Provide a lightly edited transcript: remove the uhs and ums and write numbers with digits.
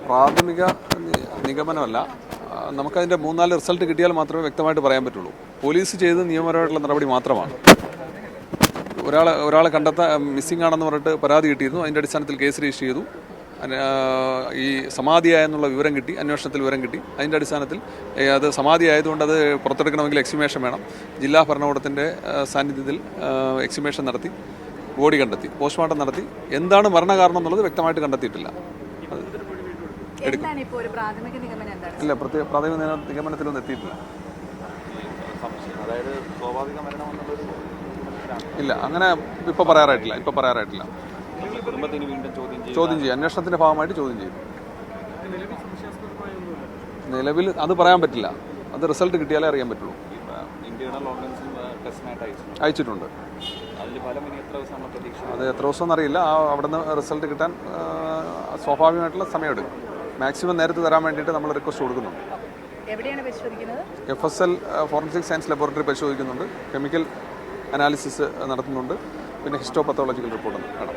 പ്രാഥമിക നിഗമനമല്ല. നമുക്കതിൻ്റെ 3-4 റിസൾട്ട് കിട്ടിയാൽ മാത്രമേ വ്യക്തമായിട്ട് പറയാൻ പറ്റുള്ളൂ. പോലീസ് ചെയ്ത് നിയമപരമായിട്ടുള്ള നടപടി മാത്രമാണ്. ഒരാളെ മിസ്സിംഗ് ആണെന്ന് പറഞ്ഞിട്ട് പരാതി കിട്ടിയിരുന്നു. അതിൻ്റെ അടിസ്ഥാനത്തിൽ കേസ് രജിസ്റ്റർ ചെയ്തു. ഈ സമാധിയായെന്നുള്ള വിവരം കിട്ടി, അന്വേഷണത്തിൽ വിവരം കിട്ടി. അതിൻ്റെ അടിസ്ഥാനത്തിൽ അത് സമാധിയായതുകൊണ്ട് അത് പുറത്തെടുക്കണമെങ്കിൽ എക്സ്ഹുമേഷൻ വേണം. ജില്ലാ ഭരണകൂടത്തിൻ്റെ സാന്നിധ്യത്തിൽ എക്സ്ഹുമേഷൻ നടത്തി, ബോഡി കണ്ടെത്തി, പോസ്റ്റ്മോർട്ടം നടത്തി. എന്താണ് മരണകാരണം എന്നുള്ളത് വ്യക്തമായിട്ട് കണ്ടെത്തിയിട്ടില്ല. ഇല്ല, പ്രാഥമിക നിഗമനത്തിലൊന്നും എത്തിയിട്ടില്ല. ഇല്ല, അങ്ങനെ ഇപ്പോൾ പറയാറായിട്ടില്ല. ചോദ്യം ചെയ്യും, അന്വേഷണത്തിന്റെ ഭാഗമായിട്ട് ചോദ്യം ചെയ്യും. നിലവിൽ അത് പറയാൻ പറ്റില്ല. അത് റിസൾട്ട് കിട്ടിയാലേ അറിയാൻ പറ്റുള്ളൂ. അയച്ചിട്ടുണ്ട്. അത് എത്ര ദിവസം എന്നറിയില്ല. അവിടെ നിന്ന് റിസൾട്ട് കിട്ടാൻ സ്വാഭാവികമായിട്ടുള്ള സമയമെടുക്കും. മാക്സിമം നേരത്തെ തരാൻ വേണ്ടിയിട്ട് നമ്മൾ റിക്വസ്റ്റ് കൊടുക്കുന്നുണ്ട്. FSL ഫോറൻസിക് സയൻസ് ലബോറട്ടറി പരിശോധിക്കുന്നുണ്ട്, കെമിക്കൽ അനാലിസിസ് നടത്തുന്നുണ്ട്, പിന്നെ ഹിസ്റ്റോപത്തോളജിക്കൽ റിപ്പോർട്ട് വേണം.